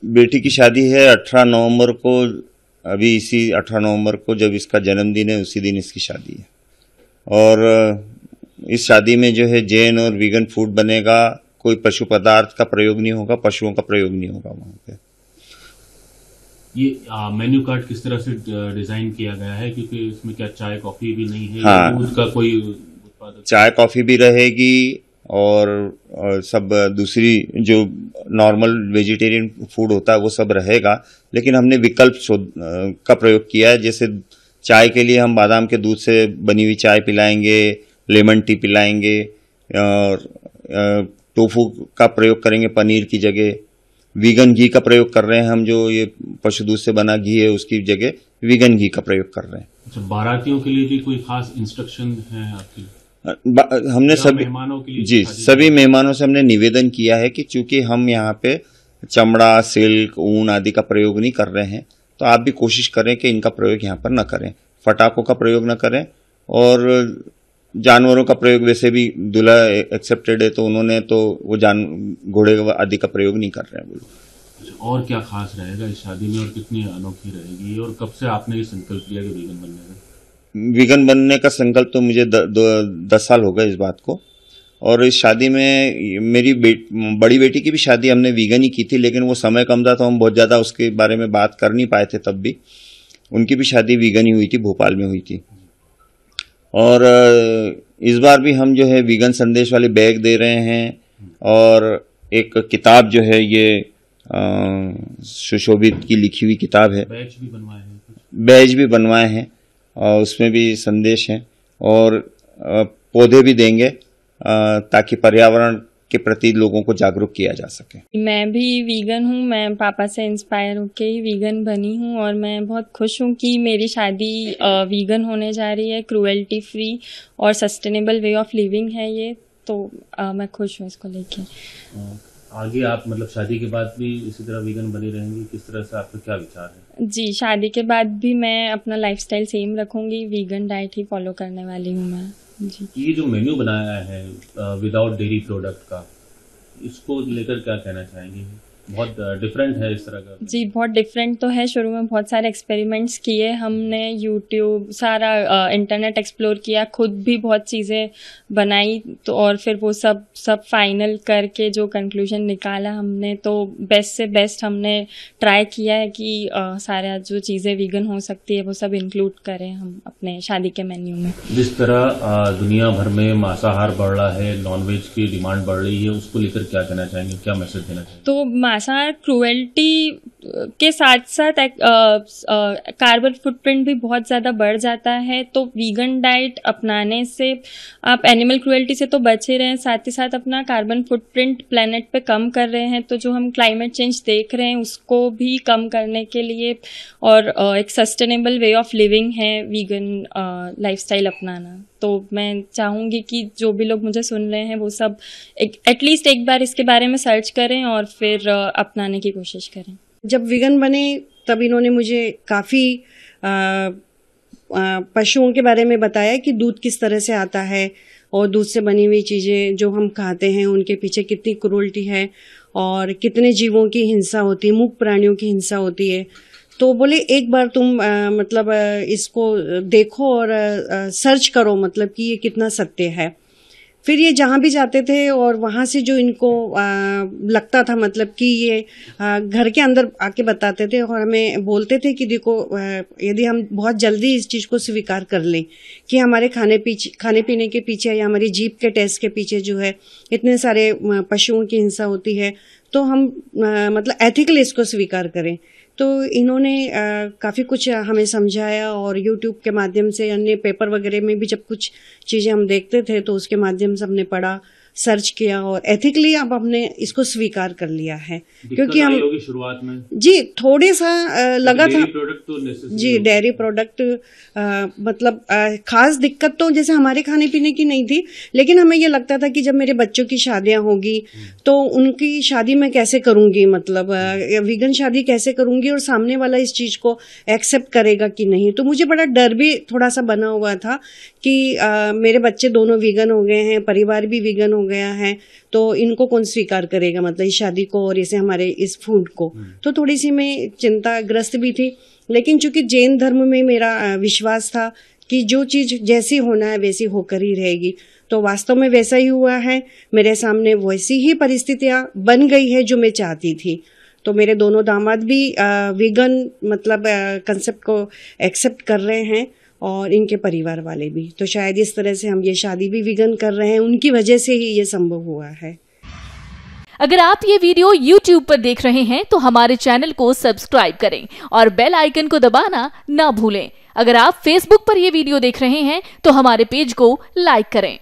बेटी की शादी है 18 नवंबर को। अभी इसी 18 नवंबर को जब इसका जन्मदिन है उसी दिन इसकी शादी है। और इस शादी में जो है जैन और वीगन फूड बनेगा। कोई पशु पदार्थ का प्रयोग नहीं होगा, पशुओं का प्रयोग नहीं होगा वहाँ पे। ये मेन्यू कार्ड किस तरह से डिजाइन किया गया है, क्योंकि इसमें क्या चाय कॉफी भी नहीं है? हाँ, दूध का कोई उत्पादक? चाय कॉफी भी रहेगी और सब दूसरी जो नॉर्मल वेजिटेरियन फूड होता है वो सब रहेगा। लेकिन हमने विकल्प का प्रयोग किया है। जैसे चाय के लिए हम बादाम के दूध से बनी हुई चाय पिलाएंगे, लेमन टी पिलाएंगे, और टोफू का प्रयोग करेंगे पनीर की जगह। वीगन घी का प्रयोग कर रहे हैं हम, जो ये पशु दूध से बना घी है उसकी जगह वीगन घी का प्रयोग कर रहे हैं। अच्छा, बारातियों के लिए भी कोई खास इंस्ट्रक्शन है आपकी? हमने सभी मेहमानों के लिए जी सभी मेहमानों से हमने निवेदन किया है कि चूंकि हम यहाँ पे चमड़ा, सिल्क, ऊन आदि का प्रयोग नहीं कर रहे हैं, तो आप भी कोशिश करें कि इनका प्रयोग यहाँ पर न करें, पटाखों का प्रयोग न करें। और जानवरों का प्रयोग वैसे भी दूल्हा एक्सेप्टेड है, तो उन्होंने तो वो घोड़े आदि का प्रयोग नहीं कर रहे हैं। और क्या खास रहेगा इस शादी में और कितनी अनोखी रहेगी, और कब से आपने ये संकल्प लिया कि वीगन बनने का? वीगन बनने का संकल्प तो मुझे 10 साल हो गए इस बात को। और इस शादी में मेरी बड़ी बेटी की भी शादी हमने वीगन ही की थी, लेकिन वो समय कम था तो हम बहुत ज़्यादा उसके बारे में बात कर नहीं पाए थे। तब भी उनकी भी शादी वीगन ही हुई थी, भोपाल में हुई थी। और इस बार भी हम जो है वीगन संदेश वाले बैग दे रहे हैं, और एक किताब जो है ये सुशोभित की लिखी हुई किताब है। बैज भी बनवाए हैं और उसमें भी संदेश है, और पौधे भी देंगे ताकि पर्यावरण के प्रति लोगों को जागरूक किया जा सके। मैं भी वीगन हूँ, मैं पापा से इंस्पायर होके ही वीगन बनी हूँ, और मैं बहुत खुश हूँ कि मेरी शादी वीगन होने जा रही है। क्रूएल्टी फ्री और सस्टेनेबल वे ऑफ लिविंग है ये, तो मैं खुश हूँ इसको लेके। आगे आप मतलब शादी के बाद भी इसी तरह वीगन बनी रहेंगी? किस तरह से, आपका क्या विचार है? जी, शादी के बाद भी मैं अपना लाइफस्टाइल सेम रखूँगी, वीगन डाइट ही फॉलो करने वाली हूँ मैं। जी। ये जो मेन्यू बनाया है विदाउट डेयरी प्रोडक्ट का, इसको लेकर क्या कहना चाहेंगे? बहुत डिफरेंट है इस तरह का? जी, बहुत डिफरेंट तो है। शुरू में बहुत सारे एक्सपेरिमेंट्स किए हमने, यूट्यूब सारा इंटरनेट एक्सप्लोर किया, खुद भी बहुत चीज़ें बनाई, तो और फिर वो सब फाइनल करके जो कंक्लूजन निकाला हमने, तो बेस्ट से बेस्ट हमने ट्राई किया है कि सारा जो चीज़ें वीगन हो सकती है वो सब इंक्लूड करें हम अपने शादी के मेन्यू में। जिस तरह दुनिया भर में मांसाहार बढ़ रहा है, नॉनवेज की डिमांड बढ़ रही है, उसको लेकर क्या कहना चाहेंगे, क्या मैसेज देना चाहेंगे? तो मांसाहार क्रूएल्टी के साथ साथ कार्बन फुटप्रिंट भी बहुत ज़्यादा बढ़ जाता है, तो वीगन डाइट अपनाने से आप एनिमल क्रूएल्टी से तो बचे रहे हैं, साथ ही साथ अपना कार्बन फुटप्रिंट प्लेनेट पे कम कर रहे हैं। तो जो हम क्लाइमेट चेंज देख रहे हैं उसको भी कम करने के लिए, और एक सस्टेनेबल वे ऑफ लिविंग है वीगन लाइफस्टाइल अपनाना। तो मैं चाहूँगी कि जो भी लोग मुझे सुन रहे हैं वो सब एटलीस्ट एक बार इसके बारे में सर्च करें और फिर अपनाने की कोशिश करें। जब वीगन बने तब इन्होंने मुझे काफ़ी पशुओं के बारे में बताया कि दूध किस तरह से आता है, और दूध से बनी हुई चीज़ें जो हम खाते हैं उनके पीछे कितनी क्रूरल्टी है, और कितने जीवों की हिंसा होती है, मूक प्राणियों की हिंसा होती है। तो बोले एक बार तुम मतलब इसको देखो और सर्च करो, मतलब कि ये कितना सत्य है। फिर ये जहाँ भी जाते थे और वहाँ से जो इनको लगता था, मतलब कि ये घर के अंदर आके बताते थे और हमें बोलते थे कि देखो यदि हम बहुत जल्दी इस चीज़ को स्वीकार कर लें कि हमारे खाने पीने के पीछे या हमारी जीभ के टेस्ट के पीछे जो है इतने सारे पशुओं की हिंसा होती है, तो हम मतलब एथिकली इसको स्वीकार करें। तो इन्होंने काफ़ी कुछ हमें समझाया, और यूट्यूब के माध्यम से, अन्य पेपर वगैरह में भी जब कुछ चीज़ें हम देखते थे तो उसके माध्यम से हमने पढ़ा, सर्च किया, और एथिकली अब हमने इसको स्वीकार कर लिया है। क्योंकि हम शुरुआत में जी थोड़े सा लगा था जी, डेयरी प्रोडक्ट मतलब खास दिक्कत तो जैसे हमारे खाने पीने की नहीं थी, लेकिन हमें ये लगता था कि जब मेरे बच्चों की शादियां होगी तो उनकी शादी मैं कैसे करूंगी, मतलब वीगन शादी कैसे करूंगी, और सामने वाला इस चीज़ को एक्सेप्ट करेगा कि नहीं। तो मुझे बड़ा डर भी थोड़ा सा बना हुआ था कि मेरे बच्चे दोनों वीगन हो गए हैं, परिवार भी वीगन हो गया है, तो इनको कौन स्वीकार करेगा, मतलब इस शादी को और इसे हमारे इस फूड को। तो थोड़ी सी मैं चिंताग्रस्त भी थी, लेकिन चूंकि जैन धर्म में मेरा विश्वास था कि जो चीज जैसी होना है वैसी होकर ही रहेगी, तो वास्तव में वैसा ही हुआ है। मेरे सामने वैसी ही परिस्थितियां बन गई है जो मैं चाहती थी। तो मेरे दोनों दामाद भी वीगन मतलब कंसेप्ट को एक्सेप्ट कर रहे हैं और इनके परिवार वाले भी। तो शायद इस तरह से हम ये शादी भी वीगन कर रहे हैं, उनकी वजह से ही ये संभव हुआ है। अगर आप ये वीडियो YouTube पर देख रहे हैं तो हमारे चैनल को सब्सक्राइब करें और बेल आइकन को दबाना ना भूलें। अगर आप Facebook पर ये वीडियो देख रहे हैं तो हमारे पेज को लाइक करें।